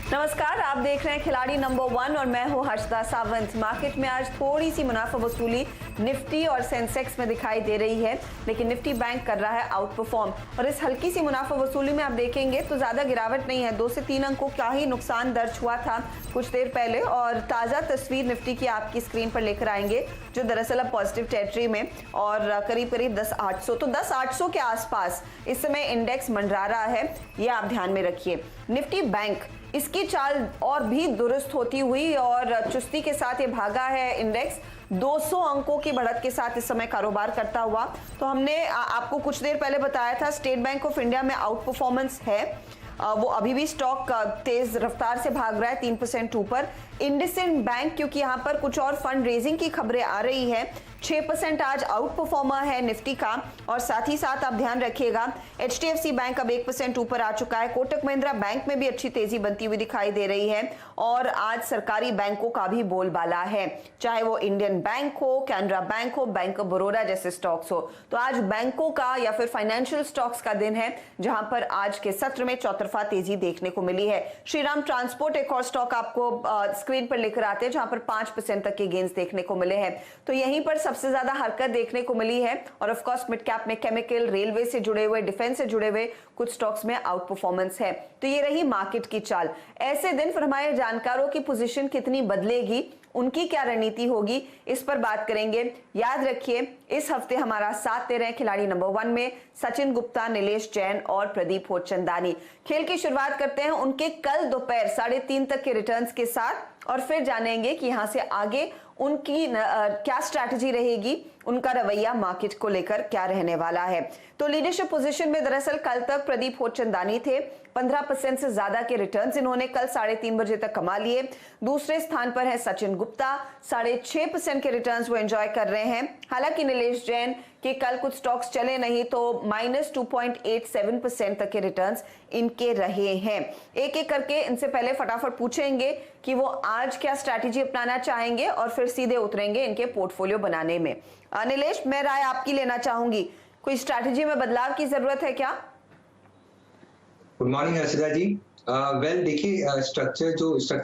नमस्कार, आप देख रहे हैं खिलाड़ी नंबर 1 और मैं हूं हर्षदा सावंत। मार्केट में आज थोड़ी सी मुनाफा वसूली निफ्टी और सेंसेक्स में दिखाई दे रही है, लेकिन निफ्टी बैंक कर रहा है आउट परफॉर्म। और इस हल्की सी मुनाफा वसूली में आप देखेंगे तो ज्यादा गिरावट नहीं है। 2 से 3 अंकों का ही नुकसान दर्ज हुआ था कुछ देर पहले, और ताजा तस्वीर निफ्टी की आपकी स्क्रीन पर लेकर आएंगे, जो दरअसल अब पॉजिटिव टेरिटरी में और करीब 10,800 तो 10,800 के आसपास इस समय इंडेक्स मंडरा रहा है। ये आप ध्यान में रखिए। निफ्टी बैंक इसकी चाल और भी दुरुस्त होती हुई और चुस्ती के साथ ये भागा है। इंडेक्स 200 अंकों की बढ़त के साथ इस समय कारोबार करता हुआ। तो हमने आपको कुछ देर पहले बताया था स्टेट बैंक ऑफ इंडिया में आउट परफॉर्मेंस है, वो अभी भी स्टॉक तेज रफ्तार से भाग रहा है 3% ऊपर। इंडसइंड बैंक, क्योंकि यहाँ पर कुछ और फंड रेजिंग की खबरें आ रही है, 6% आज आउट परफॉर्मर है निफ्टी का। और साथ ही साथ आप ध्यान रखिएगा एचडीएफसी बैंक अब 1% ऊपर आ चुका है। कोटक महिंद्रा बैंक में भी अच्छी तेजी बनती हुई दिखाई दे रही है। और आज सरकारी बैंकों का भी बोलबाला है, चाहे वो इंडियन बैंक हो, कैनरा बैंक हो, बैंक ऑफ बड़ौदा जैसे स्टॉक्स हो। तो आज बैंकों का या फिर फाइनेंशियल स्टॉक्स का दिन है, जहां पर आज के सत्र में चौतरफा तेजी देखने को मिली है। श्रीराम ट्रांसपोर्ट एक और स्टॉक आपको स्क्रीन पर लेकर आते हैं, जहां पर 5% तक के गेंस देखने को मिले हैं। तो यहीं पर सबसे ज्यादा हरकत देखने को मिली है। और ऑफ कोर्स मिड कैप में केमिकल, रेलवे से जुड़े हुए, डिफेंस से जुड़े हुए कुछ स्टॉक्स में आउट परफॉर्मेंस है। तो ये रही मार्केट की चाल। ऐसे दिन फिर हमारे जानकारों की पोजीशन कितनी बदलेगी, उनकी क्या रणनीति होगी, इस पर बात करेंगे। याद रखिए इस हफ्ते हमारा साथ दे रहे हैं खिलाड़ी नंबर 1 में सचिन गुप्ता, नीलेश जैन और प्रदीप होचंदानी। खेल की शुरुआत करते हैं उनके कल दोपहर 3:30 तक के रिटर्न्स के साथ, और फिर जानेंगे कि यहां से आगे उनकी क्या स्ट्रैटेजी रहेगी, उनका रवैया मार्केट को लेकर क्या रहने वाला है। तो लीडरशिप पोजीशन में दरअसल कल तक प्रदीप होचंदानी थे। 15% से ज्यादा के रिटर्न्स इन्होंने कल 3:30 बजे तक कमा लिए। दूसरे स्थान पर है सचिन गुप्ता, 6.5% के रिटर्न्स वो एंजॉय कर रहे हैं। हालांकि नीलेश जैन के कल कुछ स्टॉक्स चले नहीं, तो -2.87% तक के रिटर्न्स इनके रहे हैं। एक एक करके इनसे पहले फटाफट पूछेंगे कि वो आज क्या स्ट्रैटेजी अपनाना चाहेंगे, और फिर सीधे उतरेंगे इनके पोर्टफोलियो बनाने में। नीलेश, मैं राय आपकी लेना चाहूंगी, कोई स्ट्रैटेजी में बदलाव की जरूरत है क्या? गुड मॉर्निंग हर्षदा जी। वेल देखिए, स्ट्रक्चर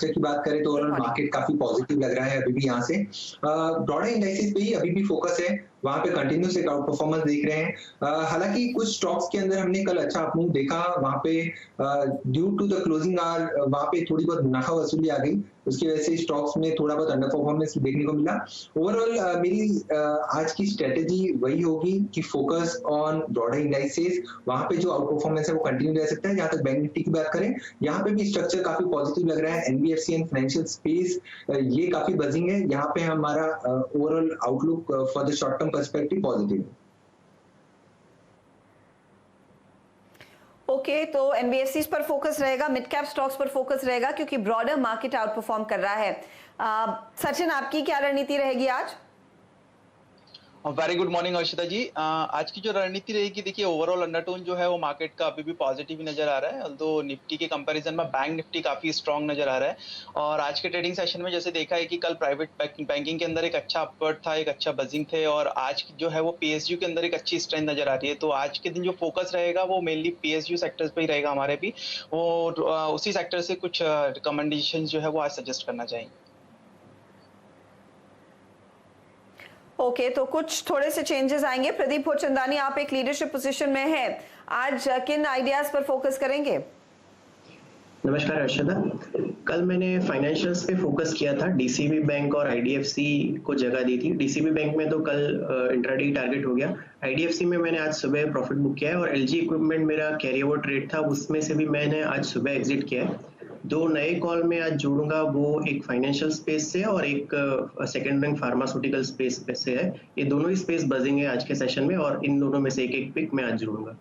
की बात करें तो मार्केट काफी पॉजिटिव लग रहा है अभी भी। यहाँ से ब्रॉडर इंडाइसेस पे ही अभी भी फोकस है, वहां पे कंटिन्यूस एक आउट परफॉर्मेंस देख रहे हैं। हालांकि कुछ स्टॉक्स के अंदर हमने कल अच्छा अपमूव देखा, वहां पे due to the closing hour वहां पे थोड़ी बहुत मुनाफा वसूली आ गई, उसकी वजह से स्टॉक्स में थोड़ा बहुत अंडर परफॉर्मेंस देखने को मिला। ओवरऑल मेरी आज की स्ट्रेटेजी वही होगी कि फोकस ऑन ब्रॉडर इंडाइसेस, वहां पे जो आउट परफॉर्मेंस है वो कंटिन्यू रह सकता है। जहां तक बैंक निफ्टी की बात करें, यहाँ पे भी स्ट्रक्चर काफी पॉजिटिव लग रहा है। एनबीएफसी एंड फाइनेंशियल स्पेस ये काफी बजिंग है। यहाँ पे हमारा overall outlook for the short term perspective positive. Okay, तो एनबीएफसी पर फोकस रहेगा, मिड कैप स्टॉक्स पर फोकस रहेगा, क्योंकि ब्रॉडर मार्केट आउट परफॉर्म कर रहा है। सचिन, आपकी क्या रणनीति रहेगी आज? वेरी गुड मॉर्निंग हर्षिता जी। आज की जो रणनीति रहेगी, देखिए ओवरऑल अंडरटोन जो है वो मार्केट का अभी भी पॉजिटिव ही नजर आ रहा है। तो निफ्टी के कंपैरिजन में बैंक निफ्टी काफी स्ट्रांग नजर आ रहा है। और आज के ट्रेडिंग सेशन में जैसे देखा है कि कल प्राइवेट बैंकिंग के अंदर एक अच्छा अपवर्ड था, एक अच्छा बजिंग थे, और आज जो है वो पीएसयू के अंदर एक अच्छी स्ट्रेंथ नजर आ रही है। तो आज के दिन जो फोकस रहेगा वो मेनली पीएसयू सेक्टर्स पे ही रहेगा हमारे भी, और उसी सेक्टर से कुछ रिकमेंडेशन जो है वो आज सजेस्ट करना चाहेंगे। ओके, तो कुछ थोड़े से चेंजेस आएंगे। प्रदीप होचंदानी, आप एक लीडरशिप पोजीशन में हैं, आज किन आइडियाज पर फोकस करेंगे? नमस्कार हर्षदा। कल मैंने फाइनेंशियल्स पे फोकस किया था, डीसीबी बैंक और आईडीएफसी को जगह दी थी। डीसीबी बैंक में तो कल इंट्राडे टारगेट हो गया। आईडीएफसी में मैंने आज सुबह प्रॉफिट बुक किया है, और एलजी इक्विपमेंट मेरा कैरी ओवर ट्रेड था, उसमें से भी मैंने आज सुबह एग्जिट किया है। 2 नए कॉल में आज जोड़ूंगा, वो एक फाइनेंशियल स्पेस से और एक सेकेंड रैंक फार्मास्यूटिकल स्पेस से है। ये दोनों ही स्पेस बजिंग है आज के सेशन में, और इन दोनों में से एक पिक मैं आज जोड़ूंगा।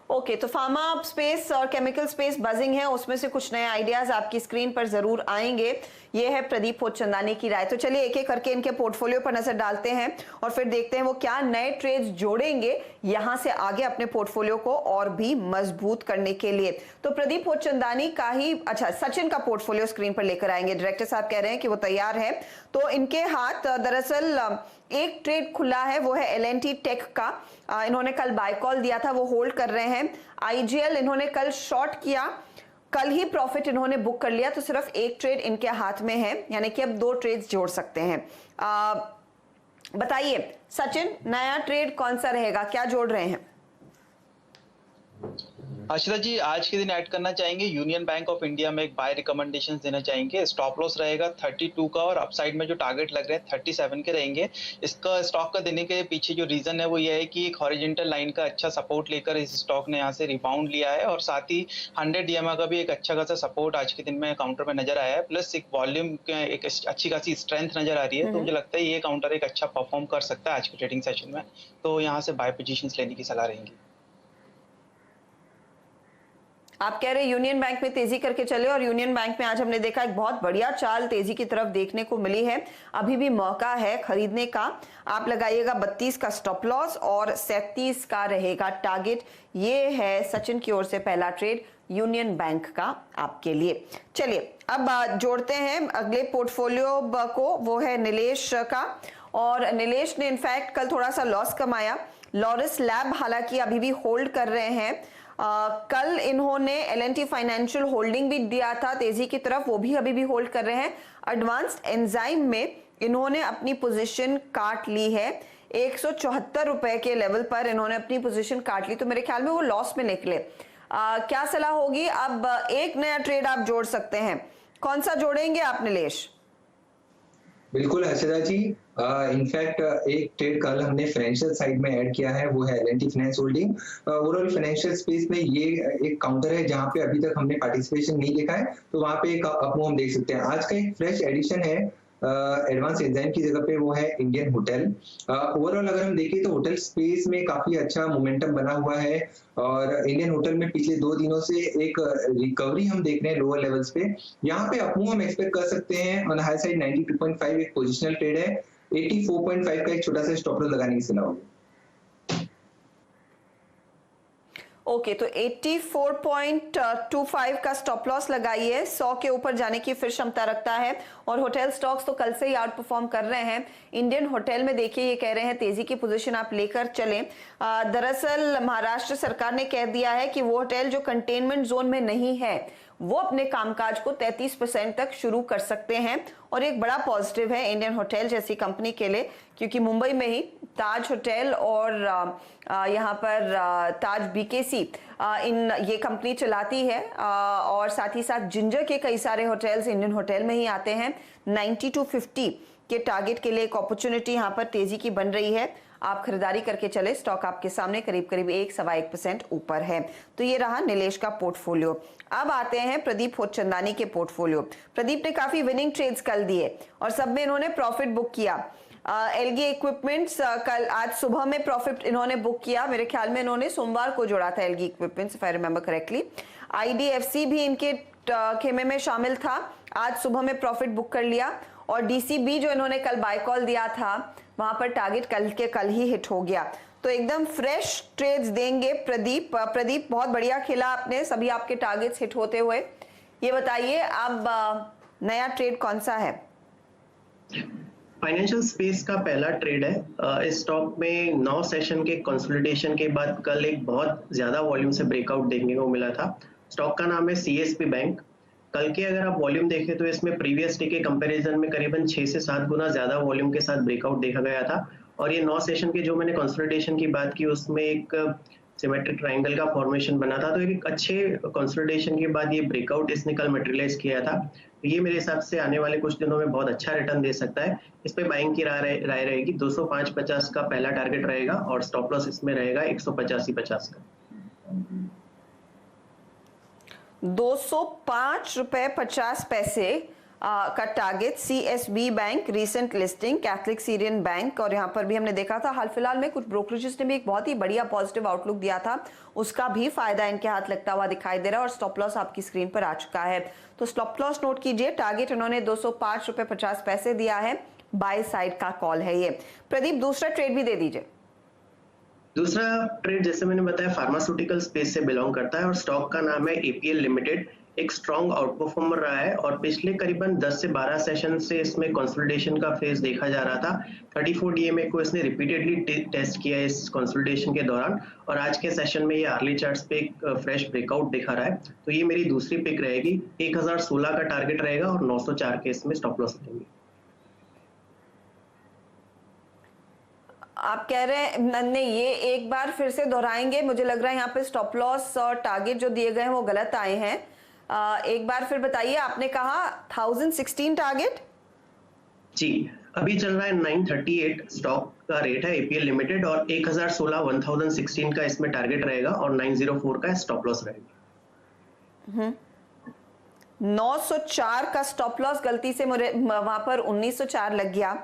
ओके, तो फार्मा स्पेस और केमिकल स्पेस बजिंग है, उसमें से कुछ नए आइडियाज आपकी स्क्रीन पर जरूर आएंगे। ये है प्रदीप होचंदानी की राय। तो चलिए एक एक करके इनके पोर्टफोलियो पर नजर डालते हैं और फिर देखते हैं वो क्या नए ट्रेड्स जोड़ेंगे यहां से आगे अपने पोर्टफोलियो को और भी मजबूत करने के लिए। तो प्रदीप होचंदानी का ही सचिन का पोर्टफोलियो स्क्रीन पर लेकर आएंगे। डायरेक्टर साहब कह रहे हैं कि वो तैयार है। तो इनके हाथ दरअसल एक ट्रेड खुला है, वो है L&T टेक का। इन्होंने कल बाय कॉल दिया था, वो होल्ड कर रहे हैं। IGL इन्होंने कल शॉर्ट किया, कल ही प्रॉफिट इन्होंने बुक कर लिया, तो सिर्फ एक ट्रेड इनके हाथ में है, यानी कि अब 2 ट्रेड्स जोड़ सकते हैं। बताइए सचिन, नया ट्रेड कौन सा रहेगा, क्या जोड़ रहे हैं? हर्षदा जी, आज के दिन ऐड करना चाहेंगे यूनियन बैंक ऑफ इंडिया में एक बाय रिकमेंडेशन देना चाहेंगे। स्टॉप लॉस रहेगा 32 का और अपसाइड में जो टारगेट लग रहे हैं 37 के रहेंगे। इसका स्टॉक का देने के पीछे जो रीजन है वो ये है कि एक हॉरिजॉन्टल लाइन का अच्छा सपोर्ट लेकर इस स्टॉक ने यहाँ से रिबाउंड लिया है और साथ ही 100 DMA का भी एक अच्छा खासा सपोर्ट आज के दिन में काउंटर में नजर आया है, प्लस एक वॉल्यूम एक अच्छी खासी स्ट्रेंथ नजर आ रही है। तो मुझे लगता है ये काउंटर एक अच्छा परफॉर्म कर सकता है आज के ट्रेडिंग सेशन में, तो यहाँ से बाय पोजीशंस लेने की सलाह रहेंगी। आप कह रहे यूनियन बैंक में तेजी करके चले, और यूनियन बैंक में आज हमने देखा एक बहुत बढ़िया चाल तेजी की तरफ देखने को मिली है। अभी भी मौका है खरीदने का। आप लगाइएगा 32 का स्टॉप लॉस और 37 का रहेगा टारगेट। ये है सचिन की ओर से पहला ट्रेड यूनियन बैंक का आपके लिए। चलिए अब जोड़ते हैं अगले पोर्टफोलियो को, वो है नीलेश का। और नीलेश ने इनफैक्ट कल थोड़ा सा लॉस कमाया। लॉरिस लैब हालांकि अभी भी होल्ड कर रहे हैं। कल इन्होंने L&T फाइनेंशियल होल्डिंग भी दिया था तेजी की तरफ, वो भी अभी भी होल्ड कर रहे हैं। एडवांस्ड एंजाइम में इन्होंने अपनी पोजीशन काट ली है, 174 रुपए के लेवल पर इन्होंने अपनी पोजीशन काट ली, तो मेरे ख्याल में वो लॉस में निकले। क्या सलाह होगी? अब एक नया ट्रेड आप जोड़ सकते हैं, कौन सा जोड़ेंगे आप नीलेश? बिल्कुल हर्षदा जी, इनफैक्ट एक ट्रेड कल हमने फाइनेंशियल साइड में ऐड किया है, वो है L&T finance holding. Overall financial space में ये एक काउंटर है जहां पे अभी तक हमने पार्टिसिपेशन नहीं देखा है, तो वहां पे एक अपमूव हम देख सकते हैं। आज का एक फ्रेश एडिशन है एडवांस एंजाइम की जगह पे, वो है इंडियन होटल। ओवरऑल अगर हम देखें तो होटल स्पेस में काफी अच्छा मोमेंटम बना हुआ है और इंडियन होटल में पिछले 2 दिनों से एक रिकवरी हम देख रहे हैं लोअर लेवल्स पे। यहाँ पे अपमूव हम एक्सपेक्ट कर सकते हैं। ऑन हाई साइड 92.5 एक पोजिशनल ट्रेड है, 84.5 का एक छोटा सा स्टॉप लॉस लगाने की सलाह होगी। ओके, तो 84.25 का स्टॉप लॉस लगाइए। 100 के ऊपर जाने की फिर क्षमता रखता है। और होटल स्टॉक्स तो कल से ही आउट परफॉर्म कर रहे हैं। इंडियन होटल में देखिए ये कह रहे हैं तेजी की पोजीशन आप लेकर चलें। दरअसल महाराष्ट्र सरकार ने कह दिया है कि वो होटल जो कंटेनमेंट जोन में नहीं है वो अपने कामकाज को 33% तक शुरू कर सकते हैं, और एक बड़ा पॉजिटिव है इंडियन होटल जैसी कंपनी के लिए, क्योंकि मुंबई में ही ताज होटल और यहाँ पर ताज BKC ये कंपनी चलाती है, और साथ ही साथ जिंजर के कई सारे होटल्स इंडियन होटल में ही आते हैं। 90 to 50 के टारगेट के लिए एक अपॉर्चुनिटी यहाँ पर तेजी की बन रही है। आप खरीदारी करके चले, स्टॉक आपके सामने करीब 1-1.25% ऊपर है। तो ये रहा नीलेश का पोर्टफोलियो। अब आते हैं प्रदीप होचंदानी के पोर्टफोलियो। प्रदीप ने काफी विनिंग ट्रेड्स कल दिए और सब में इन्होंने प्रॉफिट बुक किया। एलगी इक्विपमेंट्स कल आज सुबह में प्रॉफिट इन्होंने बुक किया, मेरे ख्याल में इन्होंने सोमवार को जोड़ा था algae equipments, if I remember correctly. IDFC भी इनके खेमे में शामिल था, आज सुबह में प्रॉफिट बुक कर लिया। और DCB जो इन्होंने कल बाय कॉल दिया था वहां पर टारगेट कल ही हिट हो गया। तो एकदम फ्रेश ट्रेड्स देंगे प्रदीप। प्रदीप बहुत बढ़िया खेला आपने, सभी आपके टारगेट्स हिट होते हुए। ये बताइए अब नया ट्रेड कौन सा है? फाइनेंशियल स्पेस का पहला ट्रेड है। इस स्टॉक में 9 सेशन के कंसोलिडेशन के बाद कल एक बहुत ज्यादा वॉल्यूम से ब्रेकआउट देखने को मिला था। स्टॉक का नाम है CSB बैंक। कल के अगर आप वॉल्यूम देखें तो इसमें प्रीवियस डे के कंपैरिजन में करीबन 6 से 7 गुना ज्यादा वॉल्यूम के साथ ब्रेकआउट देखा गया था। और ये 9 सेशन के जो मैंने कंसोलिडेशन की बात की उसमें एक सिमेट्रिक ट्रायंगल का फॉर्मेशन बना था, तो एक अच्छे कंसोलिडेशन के बाद ये ब्रेकआउट इसने कल मटेरियलाइज किया था। ये मेरे हिसाब से आने वाले कुछ दिनों में बहुत अच्छा रिटर्न दे सकता है। इस पे बाइंग की राय रहेगी। 205.50 का पहला टारगेट रहेगा और स्टॉप लॉस इसमें रहेगा 185.50 का। 205 रुपए 50 पैसे का target. CSB bank, recent listing, Catholic Syrian bank, और यहाँ पर भी हमने देखा था हाल फिलहाल में कुछ ब्रोकरेजेस ने भी एक बहुत ही बढ़िया पॉजिटिव आउटलुक दिया था, उसका भी फायदा इनके हाथ लगता हुआ दिखाई दे रहा है। और स्टॉप लॉस आपकी स्क्रीन पर आ चुका है, तो स्टॉप लॉस नोट कीजिए। टारगेट इन्होंने 205 रुपए 50 पैसे दिया है, बाय साइड का कॉल है ये। प्रदीप दूसरा ट्रेड भी दे दीजिए। दूसरा ट्रेड जैसे मैंने बताया फार्मास्यूटिकल स्पेस से बिलोंग करता है और स्टॉक का नाम है APL लिमिटेड। एक स्ट्रॉन्ग आउट परफॉर्मर रहा है और पिछले करीबन 10 से 12 सेशन से इसमें कंसोलिडेशन का फेज देखा जा रहा था। 34 DMA को इसने रिपीटेडली टेस्ट किया इस कंसोलिडेशन के दौरान और आज के सेशन में ये अर्ली चार्ट्स पे एक फ्रेश ब्रेकआउट दिखा रहा है। तो ये मेरी दूसरी पिक रहेगी। 1016 का टारगेट रहेगा और 904 के इसमें स्टॉप लॉस रहेंगे। आप कह रहे हैं नन्हे, ये एक बार फिर से दोहराएंगे? मुझे लग रहा है यहाँ पे स्टॉप लॉस और टारगेट जो दिए गए हैं वो गलत आए हैं। एक बार फिर बताइए, आपने कहा 1016 टारगेट? जी, अभी चल रहा है 938 स्टॉक का रेट है APL लिमिटेड और 1016 1016 का इसमें टारगेट रहेगा और 904 का स्टॉप लॉस रहेगा। 904 का स्टॉप लॉस, गलती से मुझे वहां पर 1904 लग गया।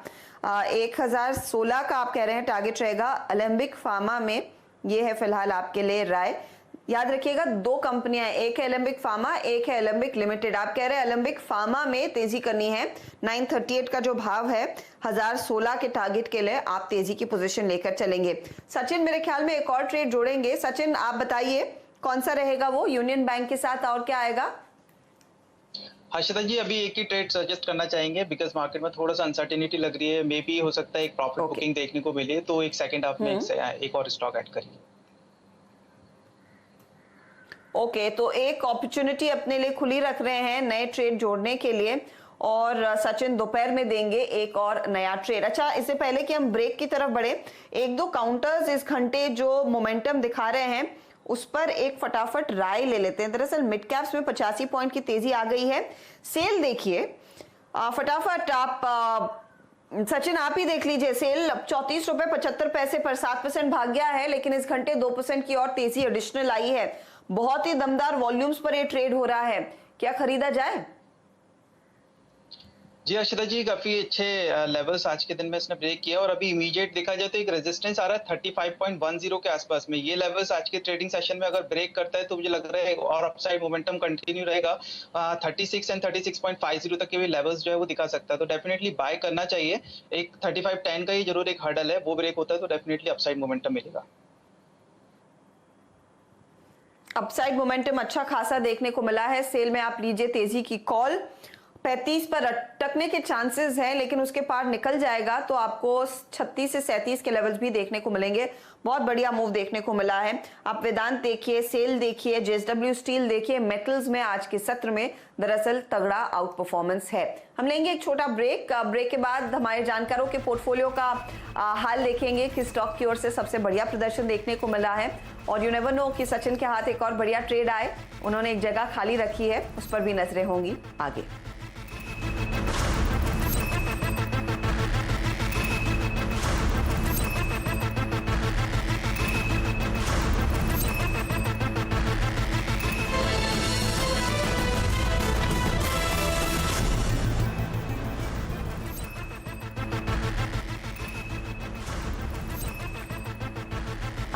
1016 का आप कह रहे हैं टारगेट रहेगा। अलेम्बिक फार्मा में ये है फिलहाल आपके लिए राय। याद रखिएगा, दो कंपनियां हैं, एक है एलेम्बिक फार्मा, एक है एलेम्बिक लिमिटेड। आप कह रहे हैं एलेम्बिक फार्मा में तेजी करनी है। 938 का जो भाव है, 1016 के टारगेट के लिए आप तेजी की पोजीशन लेकर चलेंगे। सचिन मेरे ख्याल में एक और ट्रेड जोड़ेंगे। सचिन आप बताइए कौन सा रहेगा वो, यूनियन बैंक के साथ और क्या आएगा? हर्षदा जी, अभी एक ही ट्रेड सजेस्ट करना चाहेंगे बिकॉज मार्केट में थोड़ा सा अनसर्टेनिटी लग रही है। मे बी हो सकता है एक प्रॉफिट बुकिंग देखने को मिले, तो एक सेकंड हाफ में एक और स्टॉक ऐड करिए। ओके, तो एक अपॉर्चुनिटी अपने लिए खुली रख रहे हैं नए ट्रेड जोड़ने के लिए और सचिन दोपहर में देंगे एक और नया ट्रेड। अच्छा, इससे पहले कि हम ब्रेक की तरफ बढ़े, एक दो काउंटर्स इस घंटे जो मोमेंटम दिखा रहे हैं उस पर एक फटाफट राय ले लेते हैं। दरअसल मिड कैप्स में 85 पॉइंट की तेजी आ गई है। सेल देखिए फटाफट आप सचिन आप ही देख लीजिए। सेल अब 34 रुपए 75 पैसे पर 7% भाग गया है, लेकिन इस घंटे 2% की और तेजी एडिशनल आई है। बहुत ही दमदार वॉल्यूम्स पर ये ट्रेड हो रहा है, क्या खरीदा जाए? जी हर्षदा जी, काफी अच्छे लेवल्स आज के दिन में इसने ब्रेक किया और अभी इमीडिएट देखा जाए तो एक रेजिस्टेंस आ रहा है 35.10 के आसपास में। ये लेवल्स आज के ट्रेडिंग सेशन में अगर ब्रेक करता है तो मुझे लग रहा है और अपसाइड मोमेंटम कंटिन्यू रहेगा। 36 एंड 36.50 तक के भी लेवल्स जो है वो दिखा सकता है, तो डेफिनेटली बाय करना चाहिए। एक 35.10 का ही जरूर एक हर्डल है, वो ब्रेक होता है तो डेफिनेटली अपसाइड मोमेंटम मिलेगा। अपसाइड मोमेंटम अच्छा खासा देखने को मिला है। सेल में आप लीजिए तेजी की कॉल। 35 पर अटकने के चांसेस हैं, लेकिन उसके पार निकल जाएगा तो आपको 36 से 37 के लेवल्स भी देखने को मिलेंगे। बहुत बढ़िया मूव देखने को मिला है। आप वेदांत देखिए, सेल देखिए, JSW स्टील देखिए, मेटल्स में आज के सत्र में दरअसल तगड़ा आउट परफॉर्मेंस है। हम लेंगे एक छोटा ब्रेक। ब्रेक के बाद हमारे जानकारों के पोर्टफोलियो का हाल देखेंगे कि स्टॉक की ओर से सबसे बढ़िया प्रदर्शन देखने को मिला है और यू नेवर नो कि सचिन के हाथ एक और बढ़िया ट्रेड आए। उन्होंने एक जगह खाली रखी है, उस पर भी नजरें होंगी आगे।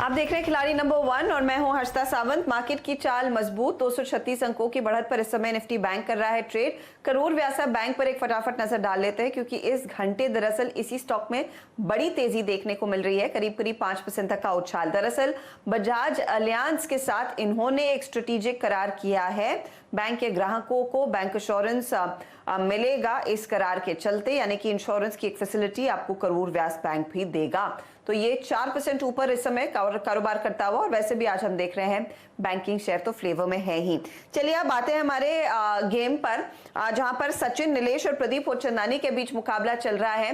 आप देख रहे हैं खिलाड़ी नंबर 1 और मैं हूं हर्षदा सावंत। मार्केट की चाल मजबूत, 236 अंकों की बढ़त पर इस समय निफ्टी बैंक कर रहा है ट्रेड। करूर व्यासा बैंक पर एक फटाफट नजर डाल लेते हैं, क्योंकि इस घंटे दरअसल इसी स्टॉक में बड़ी तेजी देखने को मिल रही है, करीब करीब 5% तक का उछाल। दरअसल बजाज अलियांस के साथ इन्होंने एक स्ट्रेटेजिक करार किया है। बैंक के ग्राहकों को बैंक इंश्योरेंस मिलेगा इस करार के चलते, यानी कि इंश्योरेंस की एक फैसिलिटी आपको करूर व्यास बैंक भी देगा। तो ये 4% ऊपर इस समय कारोबार करता हुआ, और वैसे भी आज हम देख रहे हैं बैंकिंग शेयर तो फ्लेवर में है ही। चलिए अब आते हैं हमारे गेम पर, जहां पर सचिन, नीलेश और प्रदीप ओचंदानी के बीच मुकाबला चल रहा है।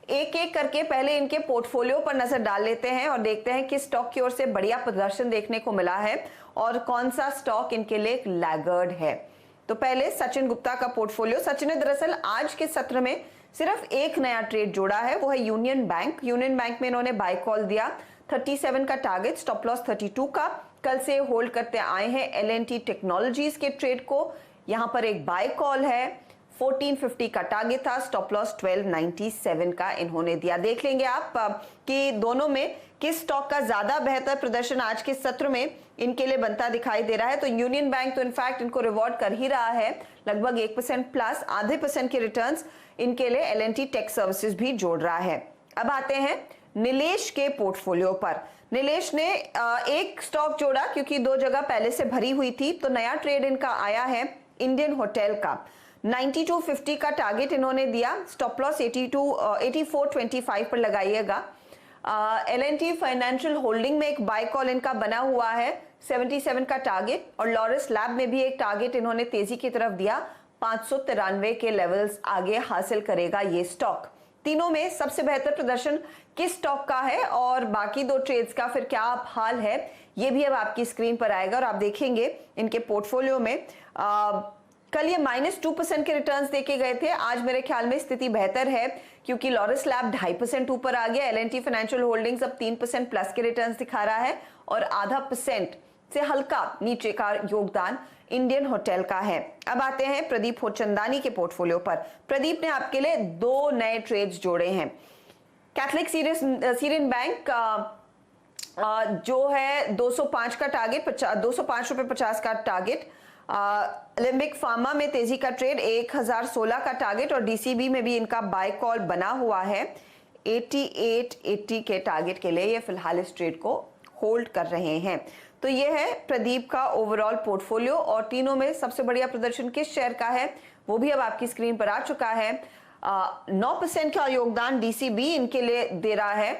एक एक करके पहले इनके पोर्टफोलियो पर नजर डाल लेते हैं और देखते हैं किस स्टॉक की ओर से बढ़िया प्रदर्शन देखने को मिला है और कौन सा स्टॉक इनके लिए एक लैगर्ड है। तो पहले सचिन गुप्ता का पोर्टफोलियो। सचिन ने दरअसल आज के सत्र में सिर्फ एक नया ट्रेड जोड़ा है, वो है यूनियन बैंक। यूनियन बैंक में इन्होंने बाय कॉल दिया, 37 का टारगेट, स्टॉप लॉस 32 का। कल से होल्ड करते आए हैं L&T टेक्नोलॉजीज के ट्रेड को। यहां पर एक बाय कॉल है, 1450 का टारगेट था, स्टॉप लॉस 1297 का इन्होंने दिया। देख लेंगे आप कि दोनों में किस स्टॉक का ज्यादा बेहतर प्रदर्शन आज के सत्र में इनके लिए बनता दिखाई दे रहा है। तो यूनियन बैंक तो इनफैक्ट इनको रिवॉर्ड कर ही रहा है, लगभग 1% प्लस, आधे % के रिटर्न्स इनके लिए L&T टेक सर्विसेज भी जोड़ रहा है। अब आते हैं नीलेश के पोर्टफोलियो पर। नीलेश ने एक स्टॉक जोड़ा क्योंकि दो जगह पहले से भरी हुई थी, तो नया ट्रेड इनका आया है इंडियन होटल का 9250 का टारगेट इन्होंने दिया, स्टॉप लॉस 8425 पर लगाइएगा। L&T फाइनेंशियल होल्डिंग में एक बाय कॉल इनका बना हुआ है 77 का टारगेट, और लॉरस लैब में भी एक टारगेट इन्होंने तेजी की तरफ दिया, 593 के लेवल्स आगे हासिल करेगा ये स्टॉक। तीनों में सबसे बेहतर प्रदर्शन किस स्टॉक का है और बाकी दो ट्रेड्स का फिर क्या हाल है, ये भी अब आपकी स्क्रीन पर आएगा और आप देखेंगे इनके पोर्टफोलियो में कल ये -2% के रिटर्न्स देके गए थे। आज मेरे ख्याल में स्थिति बेहतर है क्योंकि लॉरस लैब 2.5% ऊपर आ गया, L&T फाइनेंशियल होल्डिंग्स अब 3% प्लस के रिटर्न्स दिखा रहा है और 0.5% से हल्का नीचे का योगदान इंडियन होटल का है। अब आते हैं प्रदीप होचंदानी के पोर्टफोलियो पर। प्रदीप ने आपके लिए 2 नए ट्रेड्स जोड़े हैं। कैथलिक सीरियन बैंक जो है 205 का टारगेट, 205 रुपए 50 का टारगेट। एलेंबिक फार्मा में तेजी का ट्रेड 1016 का टारगेट और डीसीबी में भी इनका बाय कॉल बना हुआ है 8880 के टारगेट के लिए। ये फिलहाल इस ट्रेड को होल्ड कर रहे हैं। तो ये है प्रदीप का ओवरऑल पोर्टफोलियो और तीनों में सबसे बढ़िया प्रदर्शन किस शेयर का है वो भी अब आपकी स्क्रीन पर आ चुका है। 9% का योगदान डीसीबी इनके लिए दे रहा है,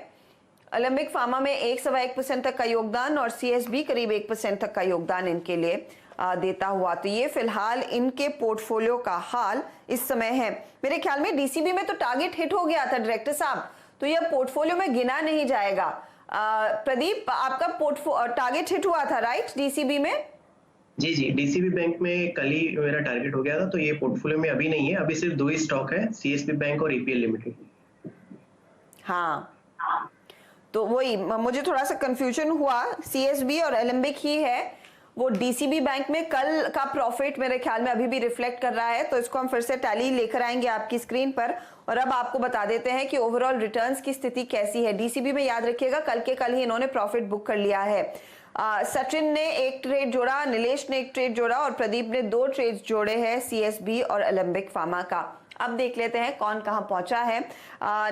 एलेंबिक फार्मा में 1.1% तक का योगदान और सीएसबी करीब 1% तक का योगदान इनके लिए देता हुआ। तो ये फिलहाल इनके पोर्टफोलियो का हाल इस समय है। मेरे ख्याल में डीसीबी में तो टारगेट हिट हो गया था डायरेक्टर साहब, तो ये पोर्टफोलियो में गिना नहीं जाएगा। प्रदीप आपका टारगेट हिट हुआ था राइट डीसीबी में? जी जी, डीसीबी बैंक में कल ही मेरा टारगेट हो गया था, तो ये पोर्टफोलियो में अभी नहीं है, अभी सिर्फ 2 ही स्टॉक है, सीएसबी बैंक और ईपीएल लिमिटेड। हाँ, तो वही मुझे थोड़ा सा कंफ्यूजन हुआ, सीएसबी और एलेंबिक ही है। वो डीसीबी बैंक में कल का प्रॉफिट मेरे ख्याल में अभी भी रिफ्लेक्ट कर रहा है, तो इसको हम फिर से टैली लेकर आएंगे आपकी स्क्रीन पर और अब आपको बता देते हैं कि ओवरऑल रिटर्न्स की स्थिति कैसी है। डीसीबी में याद रखिएगा कल के कल ही इन्होंने प्रॉफिट बुक कर लिया है। सचिन ने एक ट्रेड जोड़ा, नीलेश ने एक ट्रेड जोड़ा और प्रदीप ने 2 ट्रेड्स जोड़े हैं सीएसबी और एलेंबिक फार्मा का। अब देख लेते हैं कौन कहां पहुंचा है।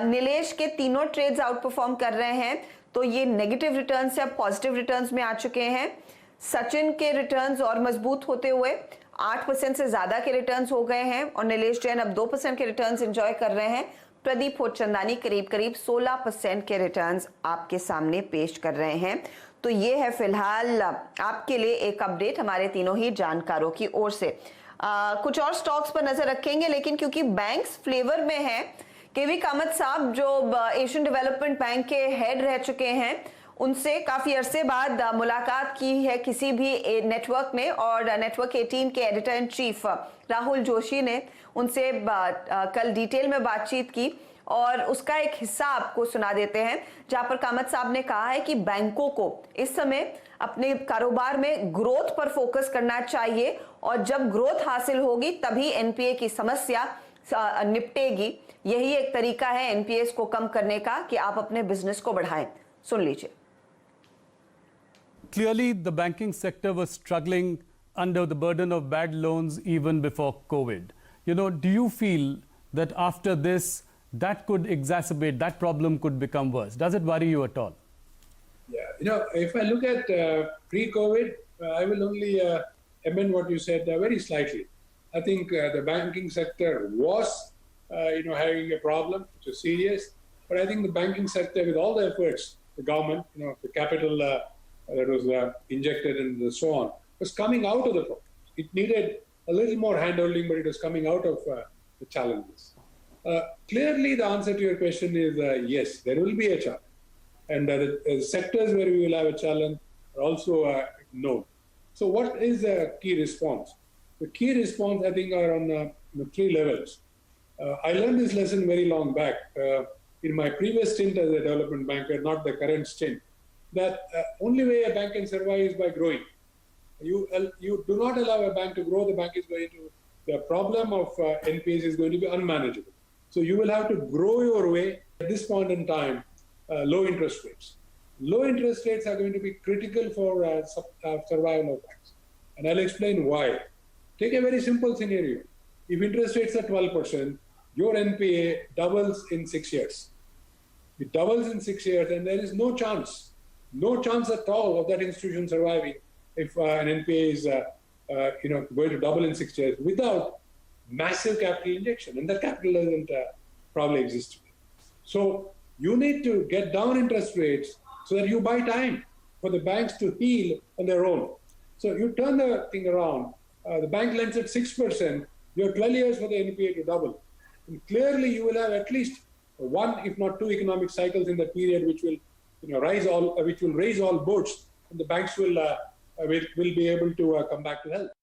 नीलेश के तीनों ट्रेड्स आउट परफॉर्म कर रहे हैं, तो ये नेगेटिव रिटर्न से अब पॉजिटिव रिटर्न्स में आ चुके हैं। सचिन के रिटर्न्स और मजबूत होते हुए 8% से ज्यादा के रिटर्न्स हो गए हैं और नीलेश जैन अब 2% के रिटर्न्स एंजॉय कर रहे हैं। प्रदीप होचंदानी करीब 16% के रिटर्न्स आपके सामने पेश कर रहे हैं। तो ये है फिलहाल आपके लिए एक अपडेट हमारे तीनों ही जानकारों की ओर से। कुछ और स्टॉक्स पर नजर रखेंगे, लेकिन क्योंकि बैंक्स फ्लेवर में है, केवी कामत साहब जो एशियन डेवलपमेंट बैंक के हेड रह चुके हैं, उनसे काफी अरसे बाद मुलाकात की है किसी भी नेटवर्क ने और नेटवर्क 18 के editor in chief Rahul Joshi ने उनसे कल डिटेल में बातचीत की और उसका एक हिस्सा आपको सुना देते हैं, जहां पर कामत साहब ने कहा है कि बैंकों को इस समय अपने कारोबार में ग्रोथ पर फोकस करना चाहिए और जब ग्रोथ हासिल होगी तभी एनपीए की समस्या निपटेगी। यही एक तरीका है एनपीएस को कम करने का कि आप अपने बिजनेस को बढ़ाएं। सुन लीजिए। Clearly, the banking sector was struggling under the burden of bad loans even before COVID. Do you feel that after this, that could exacerbate, that problem could become worse? Does it worry you at all? Yeah, if I look at pre-COVID, I will only amend what you said very slightly. I think the banking sector was, having a problem, which was serious. But I think the banking sector, with all the efforts, the government, the capital that was injected and so on, was coming out of the problem. It needed a little more handholding, but it was coming out of the challenges. Clearly, the answer to your question is yes, there will be a challenge. And the sectors where we will have a challenge are also known. So what is the key response? The key response, I think, are on 3 levels. I learned this lesson very long back in my previous stint as a development banker, not the current stint, that only way a bank can survive is by growing. You do not allow a bank to grow, the bank is going to, the problem of NPAs is going to be unmanageable. So you will have to grow your way. At this point in time, low interest rates. Low interest rates are going to be critical for survival of banks. And I'll explain why. Take a very simple scenario. If interest rates are 12%, your NPA doubles in 6 years. It doubles in 6 years and there is no chance at all of that institution surviving if an NPA is going to double in 6 years without massive capital injection, and that capital doesn't probably exist today. So you need to get down interest rates so that you buy time for the banks to heal on their own. So you turn the thing around. The bank lends at 6%. You have 12 years for the NPA to double. And clearly, you will have at least one, if not two, economic cycles in that period, which will, raise all boats, and the banks will be able to come back to health.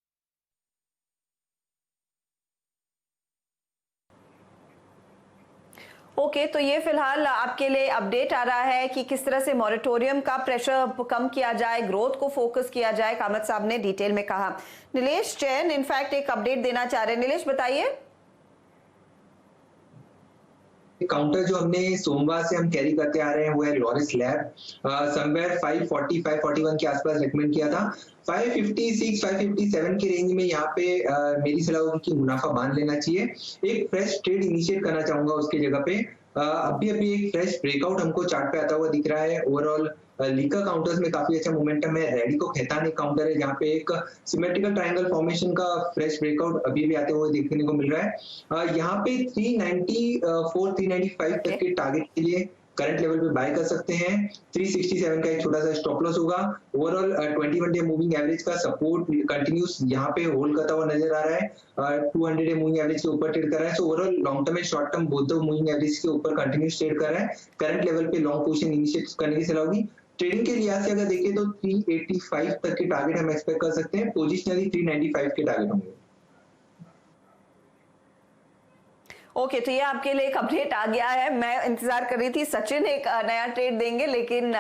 Okay तो ये फिलहाल आपके लिए update आ रहा है कि किस तरह से मॉरेटोरियम का प्रेशर कम किया जाए, ग्रोथ को फोकस किया जाए, कामत साहब ने डिटेल में कहा। नीलेश जैन इनफैक्ट एक अपडेट देना चाह रहे हैं। नीलेश बताइए। काउंटर जो हमने सोमवार से हम कैरी करते आ रहे हैं वो है लॉरिस लैब, समवेयर 540 541 के आसपास रेकमेंड किया था। 556 557 के रेंज में यहाँ पे मेरी सलाह होगी कि मुनाफा बांध लेना चाहिए। एक फ्रेश ट्रेड इनिशिएट करना चाहूंगा उसके जगह पे। अभी एक फ्रेश ब्रेकआउट हमको चार्ट पे आता हुआ दिख रहा है। ओवरऑल लीका काउंटर्स में काफी अच्छा मोमेंटम है। रेडिको खैतान एक काउंटर है जहाँ पे एक सिमेट्रिकल ट्रायंगल फॉर्मेशन का फ्रेश ब्रेकआउट अभी भी आते हुए देखने को मिल रहा है। यहाँ पे 394 395 तक के टारगेट के लिए करंट लेवल पे बाय कर सकते हैं। 367 का एक छोटा सा स्टॉप लॉस होगा। ओवरऑल 21 डे मूविंग एवरेज का सपोर्ट कंटिन्यूस यहाँ पे होल्ड करता हुआ नजर आ रहा है। 200 डे मूविंग एवरेज के ऊपर ट्रेड कर रहा है। So overall long term and short term both moving average के ऊपर कंटिन्यूस ट्रेड कर रहा है। करंट लेवल पे लॉन्ग पोजीशन इनिशिएट करने की सलाह होगी। ट्रेडिंग के लिहाज से अगर देखें तो 385 तक के टारगेट हम एक्सपेक्ट कर सकते हैं। पोजिशनली 395 के टारगेट होंगे। ओके तो ये आपके लिए एक अपडेट आ गया है। मैं इंतजार कर रही थी सचिन एक नया ट्रेड देंगे, लेकिन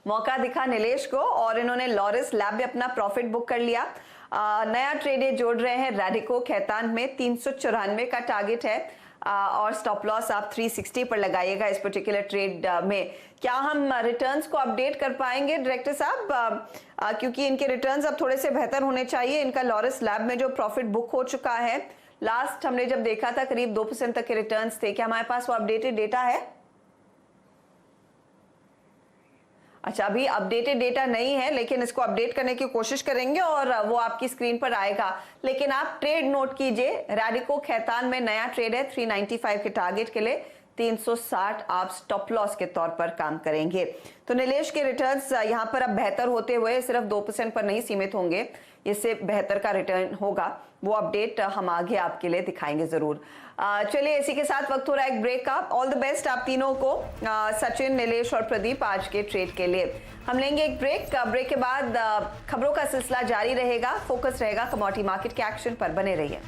मौका दिखा नीलेश को और इन्होंने लॉरिस लैब में अपना प्रॉफिट बुक कर लिया। नया ट्रेड ये जोड़ रहे हैं रेडिको खैतान में। 394 का टारगेट है और स्टॉप लॉस आप 360 पर लगाइएगा इस पर्टिकुलर ट्रेड में। क्या हम रिटर्न्स को अपडेट कर पाएंगे डायरेक्टर साहब, क्योंकि इनके रिटर्न्स अब थोड़े से बेहतर होने चाहिए। इनका लॉरिस लैब में जो प्रॉफिट बुक हो चुका है, लास्ट हमने जब देखा था करीब 2% तक के रिटर्न्स थे। क्या हमारे पास वो अपडेटेड डेटा है? अच्छा, अभी अपडेटेड डेटा नहीं है, लेकिन इसको अपडेट करने की कोशिश करेंगे और वो आपकी स्क्रीन पर आएगा। लेकिन आप ट्रेड नोट कीजिए, रेडिको खैतान में नया ट्रेड है 395 के टारगेट के लिए। 360 आप स्टॉप लॉस के तौर पर काम करेंगे। तो नीलेश के रिटर्न्स यहाँ पर अब बेहतर होते हुए सिर्फ 2% पर नहीं सीमित होंगे, इससे बेहतर का रिटर्न होगा। वो अपडेट हम आगे आपके लिए दिखाएंगे जरूर। चलिए इसी के साथ वक्त हो रहा है एक ब्रेक का। ऑल द बेस्ट आप तीनों को, सचिन, नीलेश और प्रदीप, आज के ट्रेड के लिए। हम लेंगे एक ब्रेक। ब्रेक के बाद खबरों का सिलसिला जारी रहेगा। फोकस रहेगा कमोडिटी मार्केट के एक्शन पर। बने रहिए।